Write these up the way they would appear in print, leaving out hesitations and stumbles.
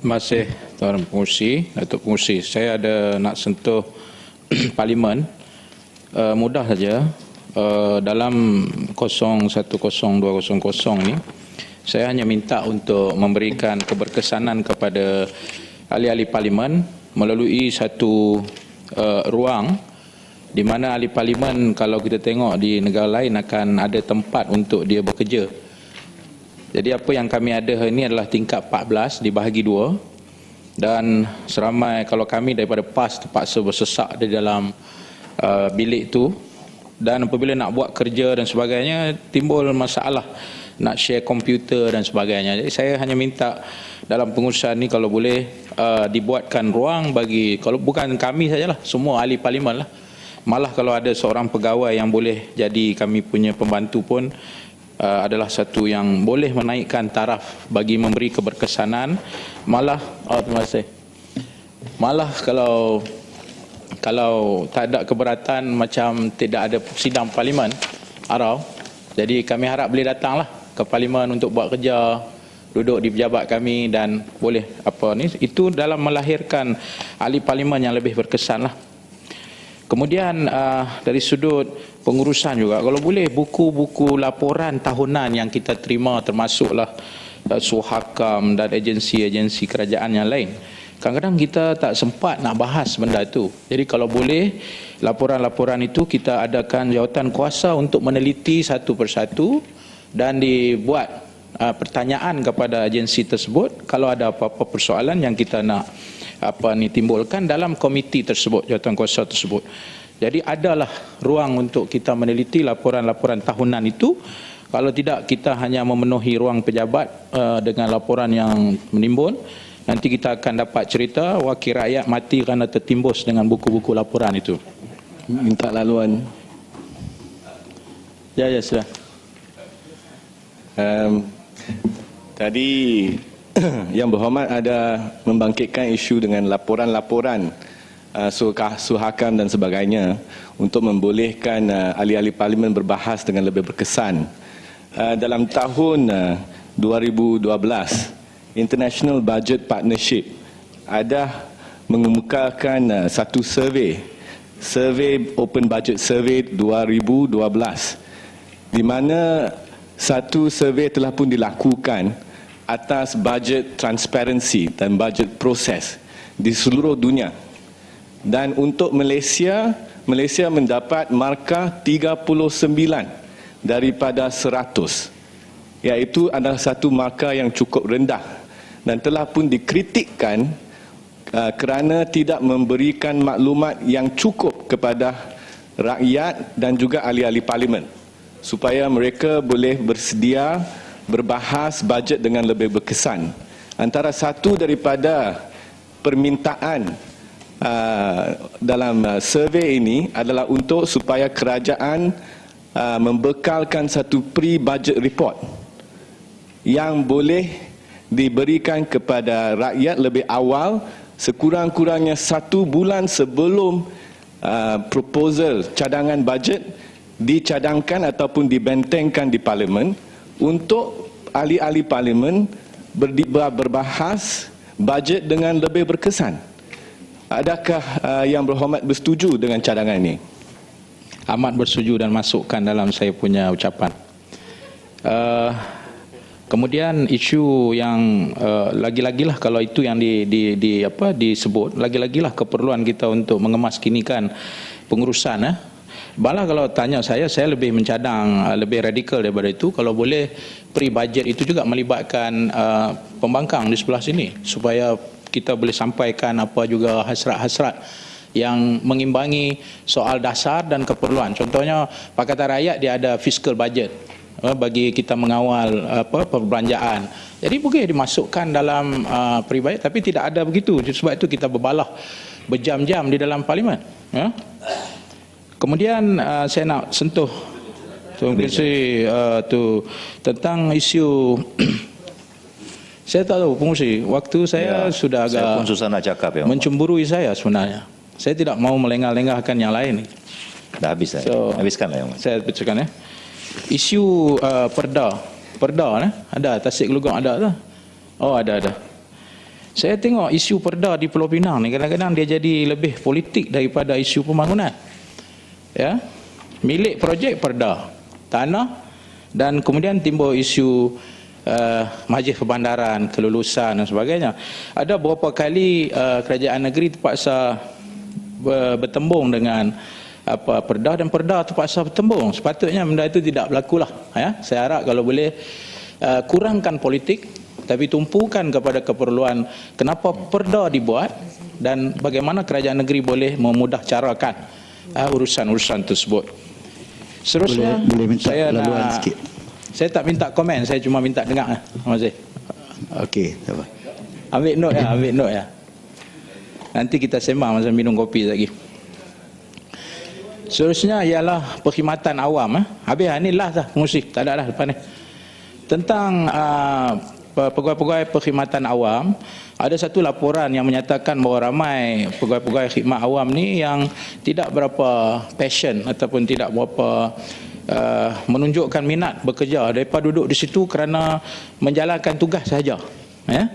Terima kasih Tuan Pengerusi, Datuk Pengerusi. Saya ada nak sentuh Parlimen. Mudah saja. Dalam 010200 ni, saya hanya minta untuk memberikan keberkesanan kepada ahli-ahli Parlimen melalui satu ruang di mana ahli Parlimen, kalau kita tengok di negara lain, akan ada tempat untuk dia bekerja. Jadi apa yang kami ada ini adalah tingkat 14 dibahagi 2, dan seramai, kalau kami daripada PAS terpaksa bersesak di dalam bilik tu, dan apabila nak buat kerja dan sebagainya timbul masalah nak share komputer dan sebagainya. Jadi saya hanya minta dalam pengurusan ni kalau boleh dibuatkan ruang bagi, kalau bukan kami sajalah, semua ahli Parlimen lah. Malah kalau ada seorang pegawai yang boleh jadi kami punya pembantu pun adalah satu yang boleh menaikkan taraf bagi memberi keberkesanan. Malah terima kasih. Malah kalau tak ada keberatan macam tidak ada sidang Parlimen arau, jadi kami harap boleh datanglah ke Parlimen untuk buat kerja, duduk di pejabat kami dan boleh apa ni, itu dalam melahirkan ahli Parlimen yang lebih berkesan lah. Kemudian dari sudut pengurusan juga, kalau boleh buku-buku laporan tahunan yang kita terima, termasuklah Suhakam dan agensi-agensi kerajaan yang lain, kadang-kadang kita tak sempat nak bahas benda itu. Jadi kalau boleh laporan-laporan itu kita adakan jawatan kuasa untuk meneliti satu persatu dan dibuat pertanyaan kepada agensi tersebut kalau ada apa-apa persoalan yang kita nak timbulkan dalam komiti tersebut, jawatan kuasa tersebut. Jadi adalah ruang untuk kita meneliti laporan-laporan tahunan itu. Kalau tidak, kita hanya memenuhi ruang pejabat dengan laporan yang menimbun. Nanti kita akan dapat cerita wakil rakyat mati kerana tertimbus dengan buku-buku laporan itu. Minta laluan. Ya, sudah. Tadi Yang Berhormat ada membangkitkan isu dengan laporan-laporan Suhakam dan sebagainya untuk membolehkan ahli-ahli Parlimen berbahas dengan lebih berkesan. Dalam tahun 2012, International Budget Partnership ada mengemukakan satu survey Open Budget Survey 2012, di mana satu survey telah pun dilakukan atas budget transparansi dan budget proses di seluruh dunia. Dan untuk Malaysia mendapat markah 39 daripada 100, iaitu adalah satu markah yang cukup rendah dan telah pun dikritikkan kerana tidak memberikan maklumat yang cukup kepada rakyat dan juga ahli-ahli Parlimen supaya mereka boleh bersedia berbahas bajet dengan lebih berkesan. Antara satu daripada permintaan dalam survey ini adalah untuk supaya kerajaan membekalkan satu pre-budget report yang boleh diberikan kepada rakyat lebih awal, sekurang-kurangnya 1 bulan sebelum proposal cadangan bajet dicadangkan ataupun dibentengkan di Parlimen, untuk ahli-ahli Parlimen berbahas bajet dengan lebih berkesan. Adakah Yang Berhormat bersetuju dengan cadangan ini? Amat bersetuju dan masukkan dalam saya punya ucapan. Kemudian isu yang lagi-lagilah, kalau itu yang disebut, lagi-lagilah keperluan kita untuk mengemas-kinikan pengurusan. Malah kalau tanya saya lebih mencadang lebih radikal daripada itu. Kalau boleh pre-budget itu juga melibatkan pembangkang di sebelah sini, supaya kita boleh sampaikan apa juga hasrat-hasrat yang mengimbangi soal dasar dan keperluan. Contohnya Pakatan Rakyat dia ada fiscal budget bagi kita mengawal perbelanjaan. Jadi boleh dimasukkan dalam pre-budget, tapi tidak ada begitu. Sebab itu kita berbalah berjam-jam di dalam Parlimen. Kemudian saya nak sentuh tentang isu saya tak tahu pengurusi, waktu saya sudah agak saya pun susah nak cakap, ya, mencemburui saya sebenarnya. Saya tidak mau melengah-lengahkan yang lain. Dah habis dah. Habiskanlah, Yang. Saya bacakan isu perda ada Tasik Gelugong ada tak? Oh, ada. Saya tengok isu perda di Pulau Pinang ni kadang-kadang dia jadi lebih politik daripada isu pembangunan. Ya, milik projek perda, tanah, dan kemudian timbul isu majlis perbandaran, kelulusan dan sebagainya. Ada beberapa kali kerajaan negeri terpaksa bertembung dengan perda, dan perda terpaksa bertembung. Sepatutnya benda itu tidak berlaku lah. Ya, saya harap kalau boleh kurangkan politik, tapi tumpukan kepada keperluan kenapa perda dibuat dan bagaimana kerajaan negeri boleh memudah carakan urusan-urusan tersebut. Seterusnya boleh minta saya laluan sikit. Saya tak minta komen, saya cuma minta dengar. Terima kasih. Okey, tak apa. Ambil note ya. Nanti kita sembang masa minum kopi lagi. Seterusnya ialah perkhidmatan awam. Habis ni last dah pengurusi, tak ada dah lepas ni. Tentang pegawai-pegawai perkhidmatan awam, ada satu laporan yang menyatakan bahawa ramai pegawai-pegawai khidmat awam ni yang tidak berapa passion ataupun tidak berapa menunjukkan minat bekerja, mereka duduk di situ kerana menjalankan tugas sahaja. Ya?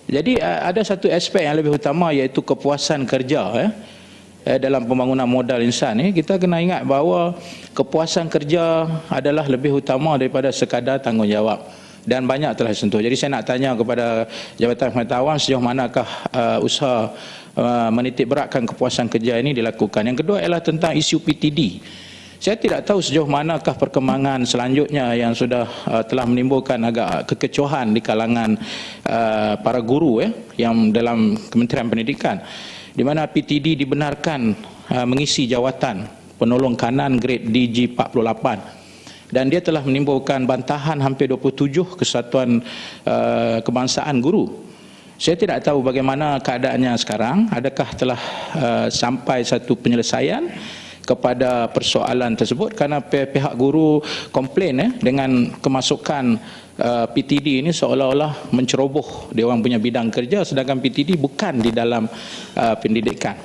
Jadi ada satu aspek yang lebih utama, iaitu kepuasan kerja. Dalam pembangunan modal insan ni, kita kena ingat bahawa kepuasan kerja adalah lebih utama daripada sekadar tanggungjawab, dan banyak telah disentuh. Jadi saya nak tanya kepada Jabatan Perkhidmatan Awam, sejauh manakah usaha menitik beratkan kepuasan kerja ini dilakukan. Yang kedua ialah tentang isu PTD. Saya tidak tahu sejauh manakah perkembangan selanjutnya yang sudah telah menimbulkan agak kekecohan di kalangan para guru yang dalam Kementerian Pendidikan, di mana PTD dibenarkan mengisi jawatan penolong kanan grade DG 48, dan dia telah menimbulkan bantahan hampir 27 kesatuan kebangsaan guru. Saya tidak tahu bagaimana keadaannya sekarang, adakah telah sampai satu penyelesaian kepada persoalan tersebut, kerana pihak guru komplain dengan kemasukan PTD ini seolah-olah menceroboh dia orang punya bidang kerja, sedangkan PTD bukan di dalam pendidikan.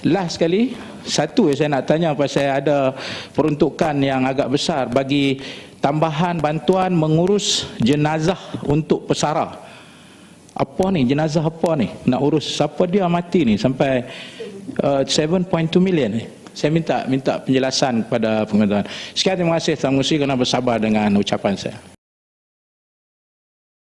Last sekali, satu saya nak tanya, pasal ada peruntukan yang agak besar bagi tambahan bantuan mengurus jenazah untuk pesara. Apa ni jenazah, apa ni nak urus, siapa dia mati ni sampai 7.2 million ni. Saya minta penjelasan kepada penonton. Sekian, terima kasih Tuan Mengerusi kerana bersabar dengan ucapan saya.